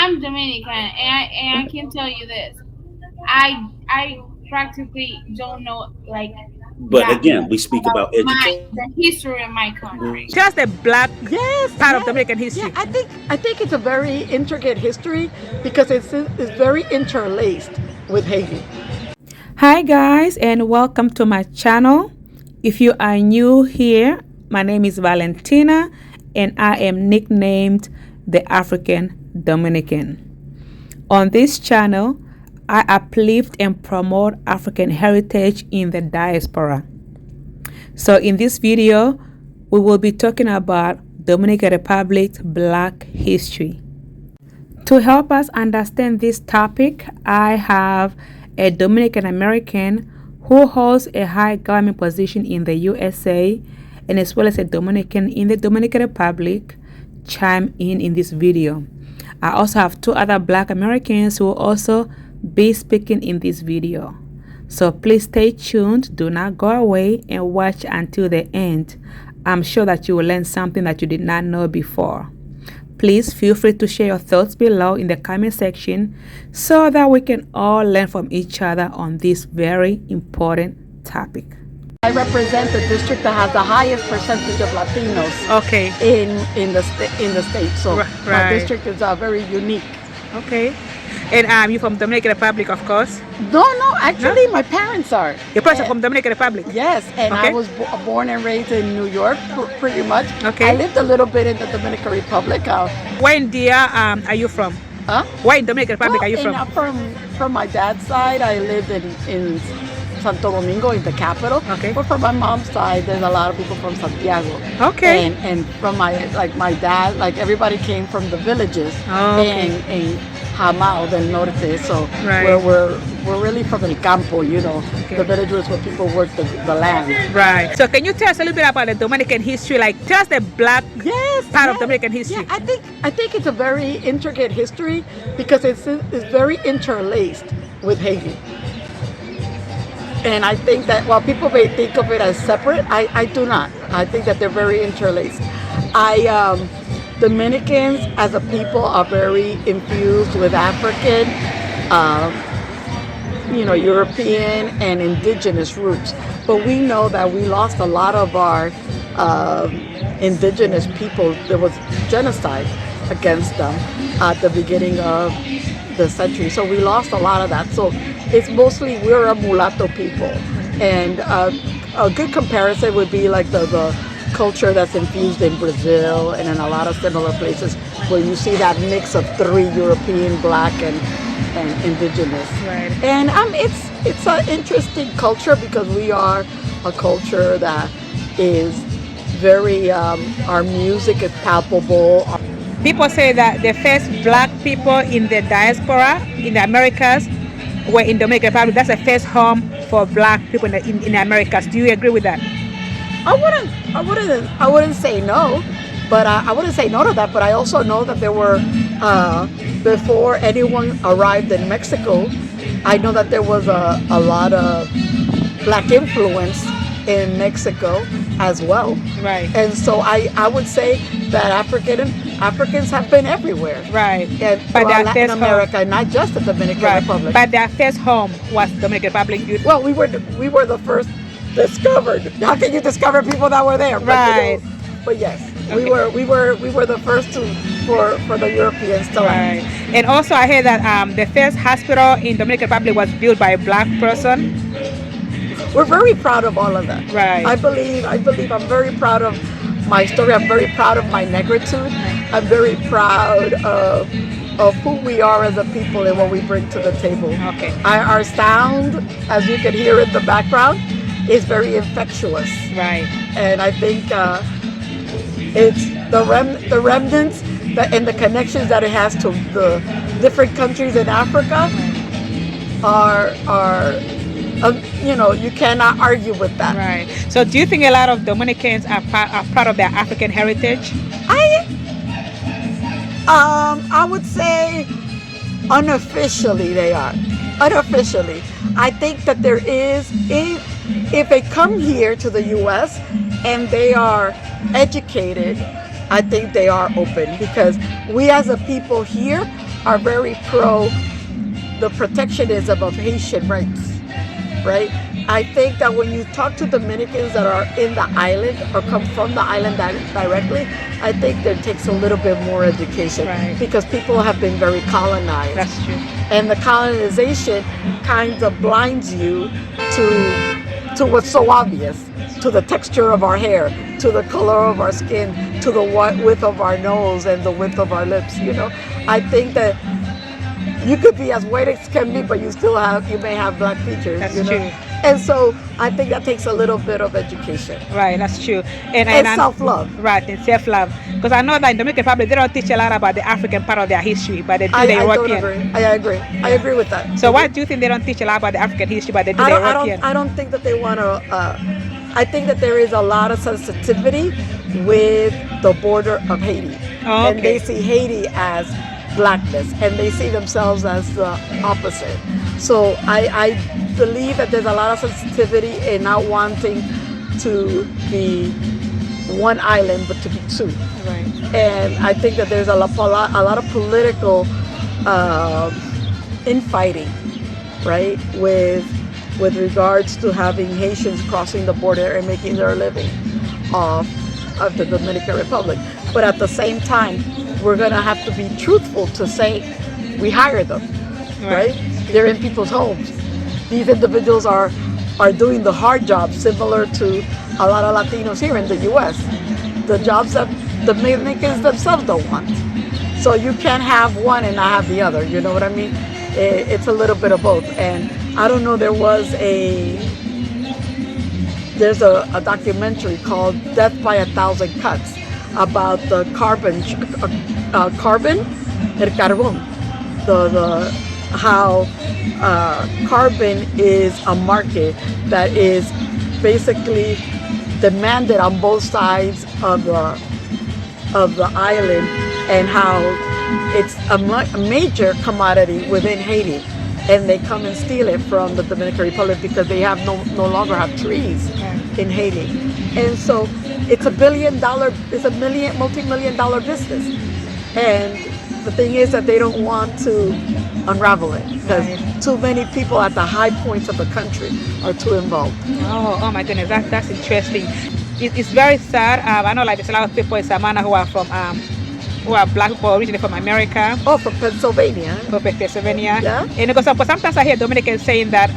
I'm Dominican, and I can tell you this. I practically don't know like But that again, much we speak about about education. the history of my country. Just the black Yes, part of yes, Dominican yeah. history. I think it's a very intricate history because it's very interlaced with Haiti. Hi guys, and welcome to my channel. If you are new here, my name is Valentina and I am nicknamed the African Dominican. On this channel, I uplift and promote African heritage in the diaspora. So in this video, we will be talking about Dominican Republic's Black history. To help us understand this topic, I have a Dominican American who holds a high government position in the USA and as well as a Dominican in the Dominican Republic chime in this video. I also have two other Black Americans who will also be speaking in this video. So please stay tuned, do not go away and watch until the end. I'm sure that you will learn something that you did not know before. Please feel free to share your thoughts below in the comment section so that we can all learn from each other on this very important topic. I represent the district that has the highest percentage of Latinos Okay. in the state. So Right. our district is very unique. Okay. And you're from Dominican Republic, of course. No, actually, my parents are. Your parents are from Dominican Republic. Yes, and Okay. I was born and raised in New York, pretty much. Okay. I lived a little bit in the Dominican Republic. Where in Dia are you from? Huh? Where in Dominican Republic are you from? From my dad's side, I lived in Santo Domingo, in the capital. Okay. But from my mom's side, there's a lot of people from Santiago. Okay. And from my dad, everybody came from the villages. Oh, okay. And Jamao del Norte, so Right. we're really from el campo, you know. Okay. The village was where people worked the land. Right. So can you tell us a little bit about the Dominican history? Like tell us the black part of Dominican history. Yeah, I think it's a very intricate history because it's very interlaced with Haiti. And I think that while people may think of it as separate, I do not. I think that they're very interlaced. Dominicans as a people are very infused with African, European and indigenous roots. But we know that we lost a lot of our indigenous people. There was genocide against them at the beginning of the century. So we lost a lot of that. So it's mostly we're a mulatto people. And a good comparison would be like the culture that's infused in Brazil and in a lot of similar places where you see that mix of three, European, black and indigenous. Right. And it's an interesting culture because we are a culture that is very, our music is palpable. People say that the first black people in the diaspora in the Americas were in Dominican Republic. That's the first home for black people in the Americas. Do you agree with that? I wouldn't say no, but I wouldn't say no to that. But I also know that there were before anyone arrived in Mexico, I know that there was a lot of black influence in Mexico as well. Right. And so I would say that Africans have been everywhere. Right. And But throughout their Latin first America, not just the Dominican Right. Republic. But their first home was Dominican Republic. Well, we were the first discovered. How can you discover people that were there? Right. But yes, Okay. we were the first for the Europeans to land. Right. And also I heard that the first hospital in Dominican Republic was built by a black person. We're very proud of all of that. Right. I believe I'm very proud of my story. I'm very proud of my negritude. I'm very proud of who we are as a people and what we bring to the table. Okay. Our sound, as you can hear in the background, is very infectious. Right. And I think it's the remnants and the connections that it has to the different countries in Africa are you cannot argue with that. Right. So do you think a lot of Dominicans are proud of their African heritage? I would say unofficially they are. Unofficially. I think that there is, if they come here to the U.S. and they are educated, I think they are open because we as a people here are very pro the protectionism of Haitian rights, right? I think that when you talk to Dominicans that are in the island or come from the island directly, I think there takes a little bit more education, Right. because people have been very colonized. That's true. And the colonization kind of blinds you to what's so obvious, to the texture of our hair, to the color of our skin, to the width of our nose and the width of our lips. I think that you could be as white as can be, but you may have black features. That's you know? true. And so I think that takes a little bit of education Right, that's true. and self-love. Right, and self-love. Because I know that in Dominican Republic, they don't teach a lot about the African part of their history, but they do the I don't European. agree. I agree. I agree with that. So why do you think they don't teach a lot about the African history, but they do the European? I don't think that they want to. I think that there is a lot of sensitivity with the border of Haiti, Oh, and they okay. see Haiti as blackness, and they see themselves as the opposite. So I believe that there's a lot of sensitivity in not wanting to be one island, but to be two. Right. And I think that there's a lot of political infighting, right, with regards to having Haitians crossing the border and making their living off of the Dominican Republic. But at the same time, we're going to have to be truthful to say we hire them, right? They're in people's homes. These individuals are doing the hard jobs, similar to a lot of Latinos here in the U.S., the jobs that the Dominicans themselves don't want. So you can't have one and not have the other, you know what I mean? It's a little bit of both. And I don't know, there's a documentary called Death by a Thousand Cuts about the carbon, el carbon, how carbon is a market that is basically demanded on both sides of the island, and how it's a major commodity within Haiti, and they come and steal it from the Dominican Republic because they have no longer have trees in Haiti. And so it's a multi-million-dollar business. And the thing is that they don't want to unravel it because too many people at the high points of the country are too involved. Oh my goodness, that's interesting. It's very sad. I know, like, there's a lot of people in Savannah who are black people originally from America. Oh, from Pennsylvania. From Pennsylvania. Yeah. And because sometimes I hear Dominicans saying that,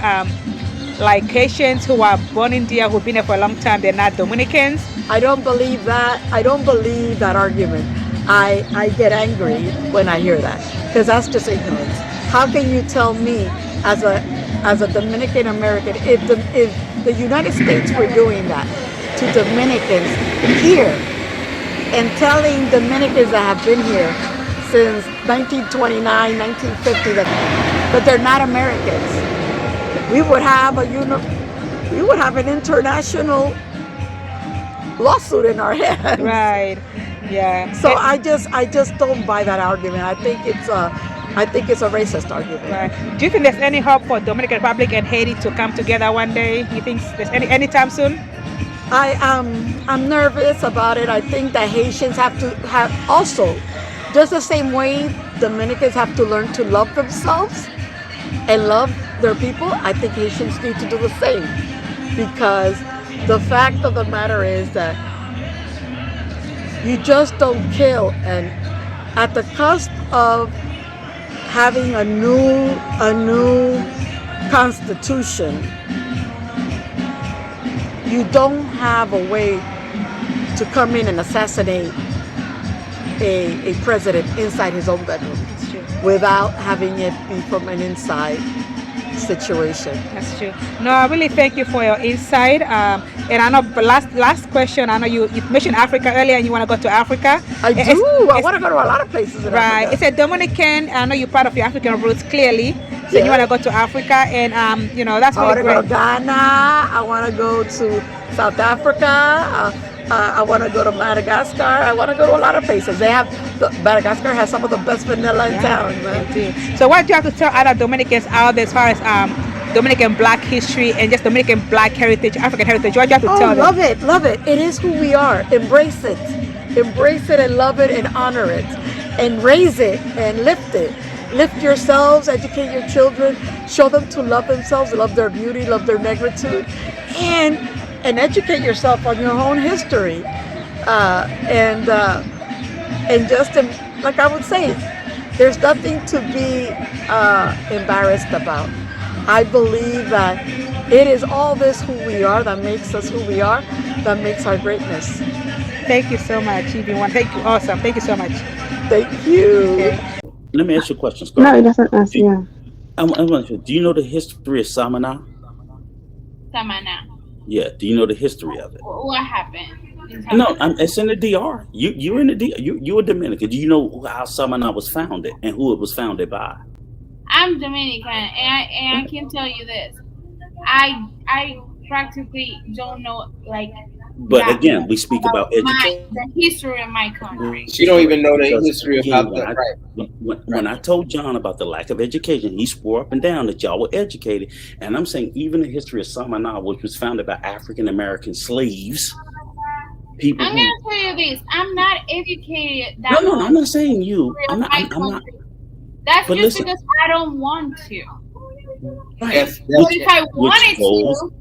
like, Haitians who are born in India, who've been there for a long time, they're not Dominicans. I don't believe that. I don't believe that argument. I get angry when I hear that, because that's just ignorance. How can you tell me as a Dominican American, if the United States were doing that to Dominicans here, and telling Dominicans that have been here since 1929, 1950 that they're not Americans, we would have an international lawsuit in our hands. Right. Yeah. So I just don't buy that argument. I think it's a racist argument. Right. Do you think there's any hope for Dominican Republic and Haiti to come together one day? You think there's anytime soon? I'm nervous about it. I think that Haitians have also, just the same way Dominicans have to learn to love themselves and love their people, I think Haitians need to do the same. Because the fact of the matter is that you just don't kill. And at the cusp of having a new constitution, you don't have a way to come in and assassinate a president inside his own bedroom without having it be from an inside situation. That's true. No, I really thank you for your insight. And I know, last question, I know you mentioned Africa earlier and you want to go to Africa. I do. I want to go to a lot of places in right. Africa. It's a Dominican, I know you're part of your African roots, clearly. So you want to go to Africa, and that's really great. I want to go to Ghana. I want to go to South Africa. I want to go to Madagascar. I want to go to a lot of places. Madagascar has some of the best vanilla in town, man. So what do you have to tell other Dominicans out there as far as Dominican Black history and just Dominican Black heritage, African heritage? What do you have to tell them? Love it. It is who we are. Embrace it and love it and honor it. and raise it and lift it. Lift yourselves, educate your children, show them to love themselves, love their beauty, love their negritude, and educate yourself on your own history. And just like I would say, there's nothing to be embarrassed about. I believe that it is all this who we are that makes us who we are, that makes our greatness. Thank you so much, everyone. Thank you. Awesome. Thank you so much. Thank you. Okay. Let me ask you a question, No, Scarlett. it doesn't ask. Yeah. I want to. Do you know the history of Samana? Samana. Yeah. Do you know the history of it? What happened? No, it's in the DR. You're in the DR. You're a Dominican. Do you know how Samana was founded and who it was founded by? I'm Dominican, and I can tell you this. I practically don't know But again, we speak about education. the history of my country. She don't even know the Because, history again, about that. when I told John about the lack of education, he swore up and down that y'all were educated. And I'm saying even the history of Samana, which was founded by African American slaves, people. I'm gonna tell you this. I'm not educated. No, I'm not saying you. I'm not. That's but just listen. because I don't want to. That's But if I wanted to,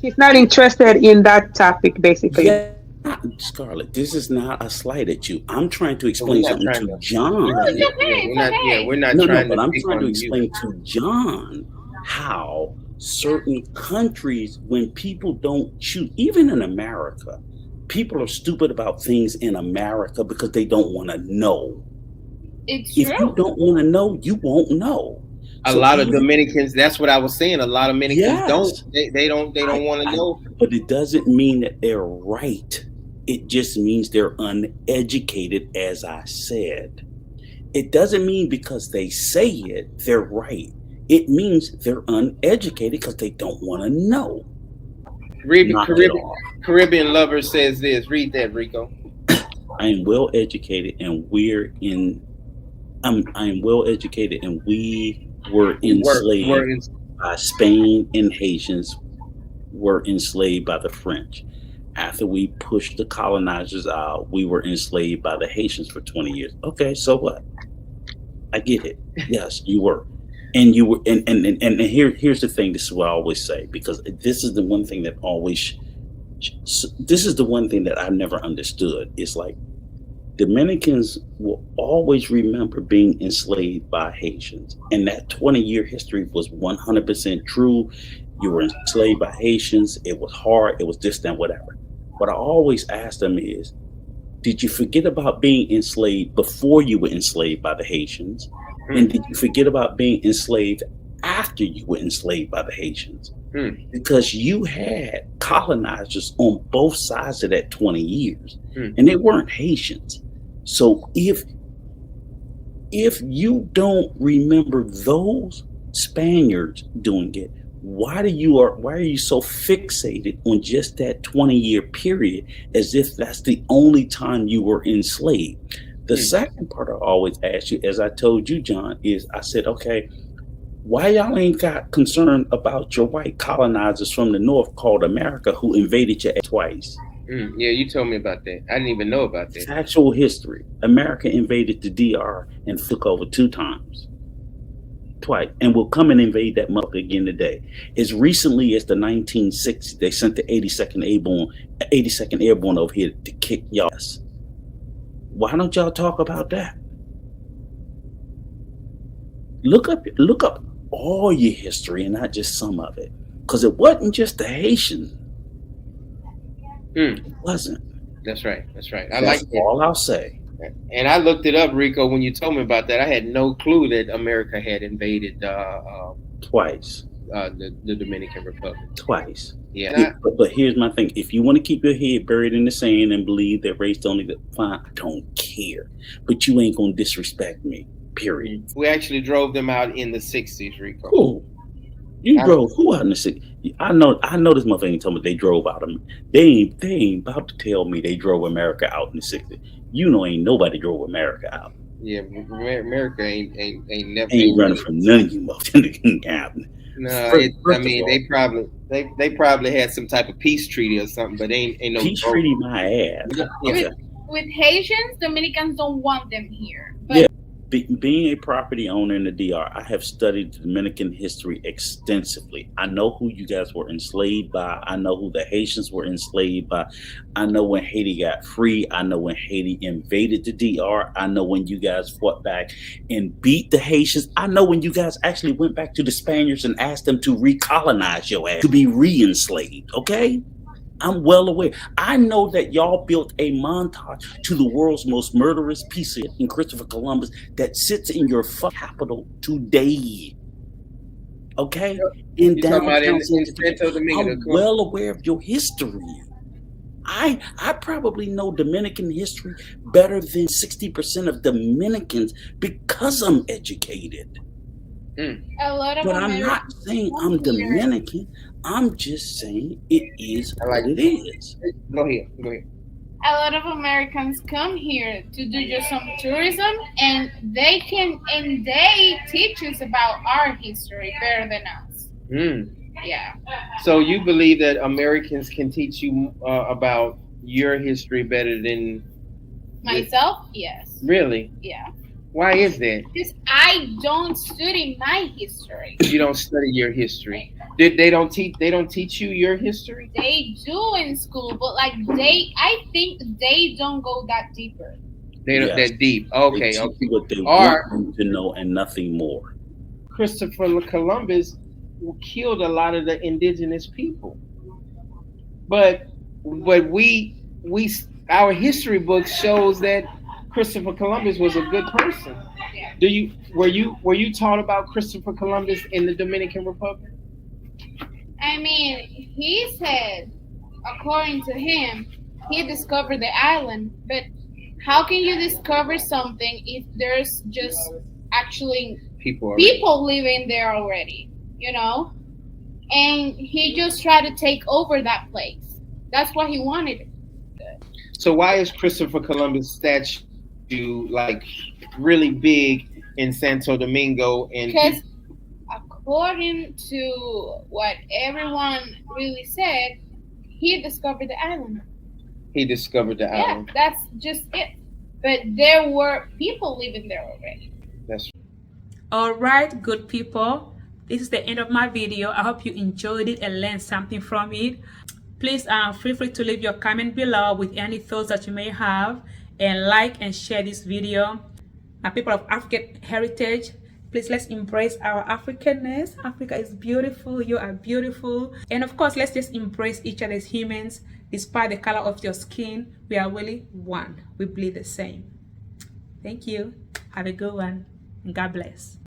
She's not interested in that topic, basically. Yeah, Scarlett, this is not a slight at you. I'm trying to explain We're not something trying to to- John. We're not No, trying but to I'm pick trying on to you. explain to John how certain countries, when people don't choose, even in America, people are stupid about things in America because they don't want to know. it's If true. you don't want to know, you won't know. A So lot of even- Dominicans. That's what I was saying. A lot of Dominicans Yes. don't. They don't want to know. But it doesn't mean that they're right. It just means they're uneducated, as I said. It doesn't mean because they say it, they're right. It means they're uneducated because they don't want to know. Knock it off. Caribbean lover says this. Read that, Rico. I am well educated, and I am well educated, and we were enslaved by Spain, and Haitians were enslaved by the French. After we pushed the colonizers out, we were enslaved by the Haitians for 20 years. Okay, so what? I get it. Yes, you were. And you were, and here's the thing. This is what I always say, because this is the one thing that this is the one thing that I never understood. It's like Dominicans will always remember being enslaved by Haitians, and that 20-year history was 100% true. You were enslaved by Haitians. It was hard. It was this, that, whatever. What I always ask them is, did you forget about being enslaved before you were enslaved by the Haitians? And did you forget about being enslaved after you were enslaved by the Haitians? Because you had colonizers on both sides of that 20 years, and they weren't Haitians. So if you don't remember those Spaniards doing it, why are you so fixated on just that 20-year period as if that's the only time you were enslaved? The second part I always ask you, as I told you, John, is I said, okay, why y'all ain't got concerned about your white colonizers from the north called America who invaded you twice? Yeah, you told me about that. I didn't even know about that. Actual history. America invaded the DR and took over 2 times. Twice. And will come and invade that mother again today. As recently as the 1960s, they sent the 82nd Airborne over here to kick y'all ass. Why don't y'all talk about that? Look up all your history and not just some of it. Because it wasn't just the Haitian. It wasn't. That's right. I That's like that. all I'll say. And I looked it up, Rico, when you told me about that. I had no clue that America had invaded Twice. The Dominican Republic. Twice. Yeah. But here's my thing. If you want to keep your head buried in the sand and believe that race don't even, fine, I don't care. But you ain't going to disrespect me, period. We actually drove them out in the 60s, Rico. Who? You drove who out in the city? I know this motherfucker ain't told me they drove out of me. They ain't about to tell me they drove America out in the 60s. You know ain't nobody drove America out. Yeah, America ain't never running from none of you motherfuckers out. No, they probably had some type of peace treaty or something, but ain't no peace treaty my ass. Yeah. with Haitians, Dominicans don't want them here. But yeah. Being a property owner in the DR, I have studied Dominican history extensively. I know who you guys were enslaved by. I know who the Haitians were enslaved by. I know when Haiti got free. I know when Haiti invaded the DR. I know when you guys fought back and beat the Haitians. I know when you guys actually went back to the Spaniards and asked them to recolonize your ass, to be re-enslaved, okay? I'm well aware. I know that y'all built a montage to the world's most murderous piece of in Christopher Columbus that sits in your capital today. Okay? In downtown Santo Domingo. I'm well aware of your history. I probably know Dominican history better than 60% of Dominicans because I'm educated. A lot of but I'm not saying I'm Dominican. I'm just saying it is what it is. Go ahead. A lot of Americans come here to do just some tourism, and they teach us about our history better than us. Yeah. So you believe that Americans can teach you about your history better than myself? Yes. Really? Yeah. Why is that? Because I don't study my history. You don't study your history. They don't teach you your history? They do in school, but I think they don't go that deeper. They don't that deep. Okay. They teach what they want to know and nothing more. Christopher Columbus killed a lot of the indigenous people. But our history book shows that Christopher Columbus was a good person. Were you taught about Christopher Columbus in the Dominican Republic? I mean, he said, according to him, he discovered the island. But how can you discover something if there's just actually people living there already? You know, and he just tried to take over that place. That's what he wanted. So why is Christopher Columbus statue like really big in Santo Domingo? And because according to what everyone really said, he discovered the island. He discovered the island. Yeah, that's just it. But there were people living there already. That's all right, good people. This is the end of my video. I hope you enjoyed it and learned something from it. Please feel free to leave your comment below with any thoughts that you may have, and like and share this video. People of African heritage, please let's embrace our Africanness. Africa is beautiful. You are beautiful. And of course, let's just embrace each other as humans. Despite the color of your skin, we are really one. We bleed the same. Thank you. Have a good one. And God bless.